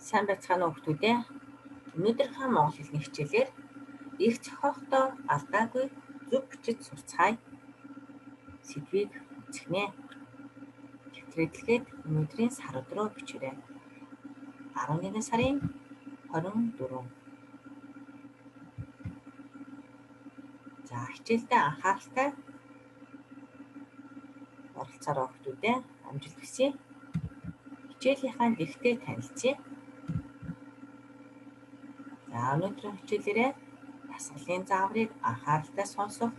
Сайн байцгаана уу хүүхдүүд ээ. Өнөөдрийнхөө монгол хэлний хичээлээр их зохиохдоо алдаагүй зөв бичиж сурцгаая. Сэдвийг үзэхнэ. Тэмдэглээд өнөөдрийн сар өдрөө бичээрэй. 11 сарын 24. За хичээлдээ анхааралтай оролцоорой хүүхдүүд ээ. Амжилт хүсье. Хичээлийнхаа дэгтээ танилцъя. За өнөөдрийн хичээлээрээ дасгалын зааврыг анхааралтай сонсох,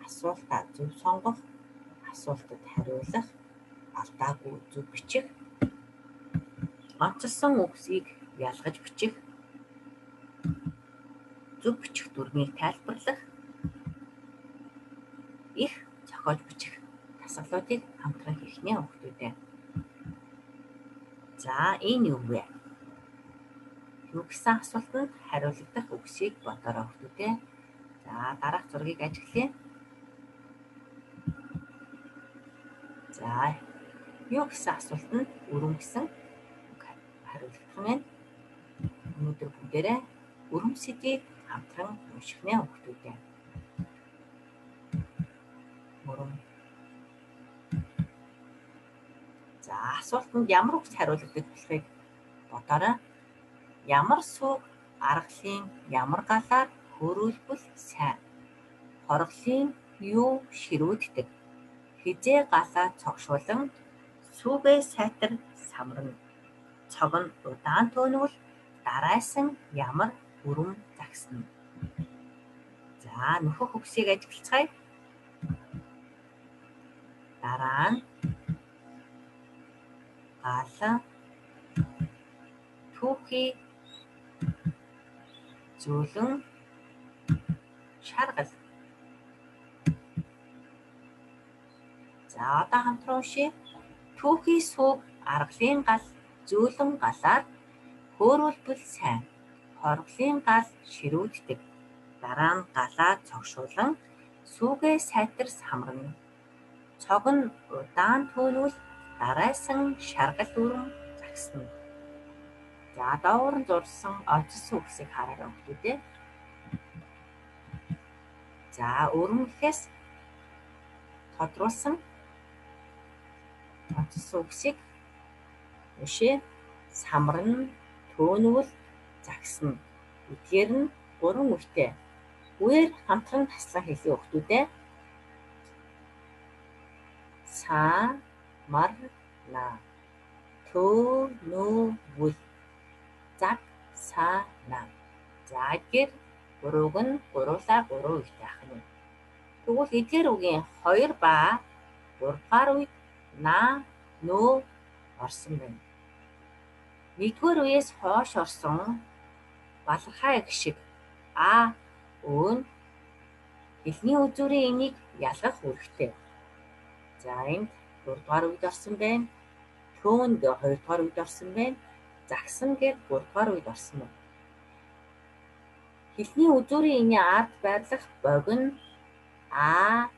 асуултаа зөв сонгох, асуултад хариулах, алдаагүй зөв бичих, онцлсон үгсийг ялгаж бичих, зөв бичих дүрмийг тайлбарлах, их зохиож бичих дасгалуудыг хамтран хийх нэ хүүхдүүдээ. За энэ юу вэ? Юу гэсэн асуултанд хариулагдах үгсийг бодорой хүүхдүүдээ. За дараах зургийг ажиглая. За юу гэсэн асуултанд өрөм гэсэн хариулагдах нь байна. Өнөөдөр бүгдээрээ өрөм сэдвийг хамтран унших нэ хүүхдүүдээ. Өрөм. За асуултанд ямар үгс хариулагдах болохыг бодорой. Ямар сүг аргалын ямар галаар хөөрүүлбэл сайн? Хорглын юу ширүүддэг? Хизээ галаа цогшуулан сүгээ сайтар самрана. Цог нь удаан төөнвөл дарайсан ямар өрөм загсна. За нөхөх үгсийг ажиглацгаая. Дараа нь гал, түүхий, зөөлөн, шаргал. За одоо хамтран уншъя. Түүхий сүг аргалын гал зөөлөн галаар хөөрүүлбэл сайн. Хорглын гал ширүүддэг. Дараа нь галаа цогшуулан сүгээ сайтар самрана. Цог нь удаан төөнвөл дарайсан шаргал өрөм загсна. За доогуур нь зурсан онцлсон үгсийг хараарай хүүхдүүдээ. За өрөм гэхээс тодруулсан онцлсон үгсийг уншъя. Самран, төөнвөл, загсна. Эдгээр нь 3 үгтэй. Үгээр хамтран таслан хэлье хүүхдүүдээ. Самарна, төөнвөл, загсана. За эдгээр 3-ыг нь гуруулаа 3 үгтэй ахна. Тэгвэл эдгээр үгийн 2 ба 3 дахь үед на, нөө орсон байна. 1-р үеэс хойш орсон балархай эх шиг а, өө нь хэлний үзүүрийн энийг ялгах үүрэгтэй. За энд 4 дахь үед орсон байна. Төөн гэ 2 дахь үед орсон байна. Загсан гээд 3 дахь үед орсон байна. Хэлний үзүүрийн эний ард байрлах богино а,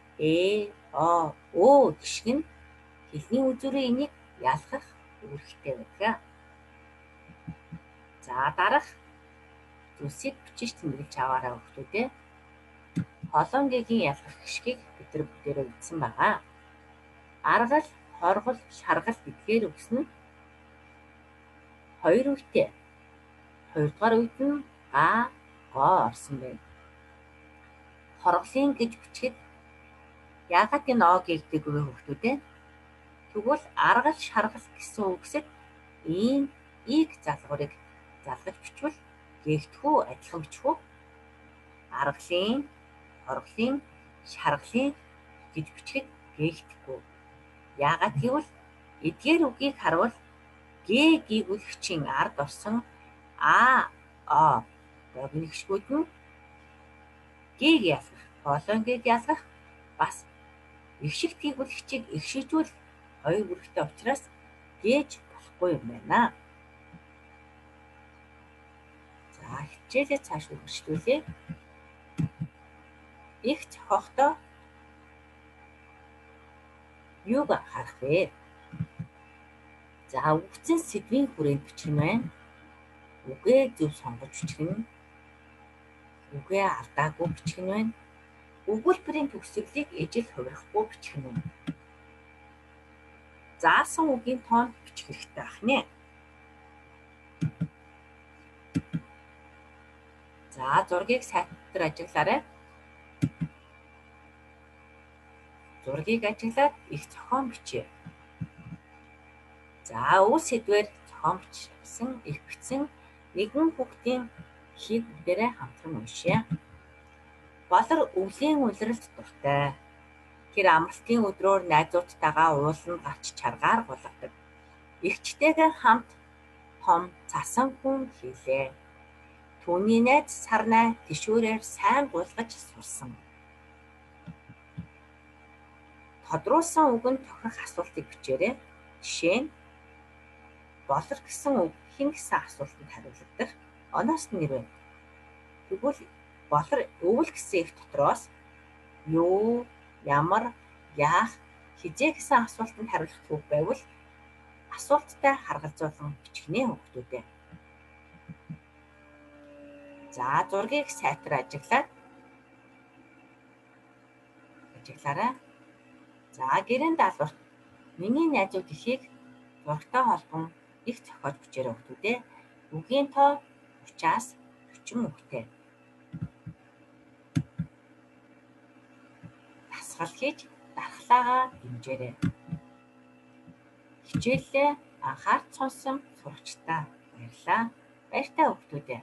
о, өө гişг нь хэлний үзүүрийн энийг ялгах үүрэгтэй байдаг. За дараах зүйлсийг бичиж тэмдэглэж аваарай хүүхдүүдээ. Холонгийн ялгах гişгийг бид нар бүгдээрээ үзсэн байгаа. Аргал, хоргол, шаргал гэдгээр үгс нь 2 үгтэй. 2 дахь үед нь га, го орсон байна. Хорглын гэж бичгэд яагаад энэ о гэлдэг вэ хүүхдүүдээ? Тэгвэл аргал, шаргал гэсэн үгсэд ийм ийг залгуурыг залгаж бичвэл гээгдэхүү адилхан бичих үү? Аргалын, хорглын, шаргалын гэж бичгэд гээгдэхгүй. Яагаад гэвэл эдгээр үгийг харуул г гүйгүүлэгчийн ард орсон а, о богино гişгүүд нь г-г ялгах, холонгийг ялгах бас эгшигт гүйгүүлэгчийг эгшижүүл 2 үүрэгтэй учраас гээж болохгүй юм байна. За хичээлээ цааш үргэлжлүүлье. Их зохиохдоо юуг анхаарах вэ? За үгцэн сэдвийн хүрээнд бичих нь байна. үгээ зөв сонгож бичих нь, үгээ алдаагүй бичих нь байна. Өгүүлбэрийн төгсгөлийг ижил хувирахгүй бичих нь байна. Заасан үгийн тоонд бичих хэрэгтэй ах нэ. За зургийг сайтар ажиглаарай. Зургийг ажиглаад их зохион бичье. За өв сэдвээр зохион бичсэн, их бичсэн нэгэн хүүхдийн эхийг бүгдээрээ хамтран уншъя. Болор өвлийн улиралд дуртай. Тэр амралтын өдрөөр найзуудтайгаа ууланд гарч чаргаар гулгадаг. Эгчтэйгээ хамт том цасан хүн хийлээ. Түүний найз Сарнай тишүүрээр сайн гулгаж сурсан. Тодруулсан үгэнд тохирох асуултыг бичээрэй. Жишээ нь болор гэсэн үг хэн гэсэн асуултанд хариулагдах оноос нэр байна. Тэгвэл болор өвөл гэсэн их дотроос юу, ямар, яах, хизээ гэсэн асуултанд хариулах үг байвал асуулттай харгалзуулан бичихнэ хүүхдүүдээ. За зургийг сайтар ажиглаарай. За гэрэн даалгаварт миний найзууд ихийг зурагтай холбон их зохиож бичээрэй хүүхдүүдээ. Үгийн тоо 30-аас 40 үгтэй. Дасгал хийж дархлаагаа дэмжээрэй. Хичээлээ анхаарч сонсон сурагчдаа баярлалаа. Баяртай хүүхдүүдээ.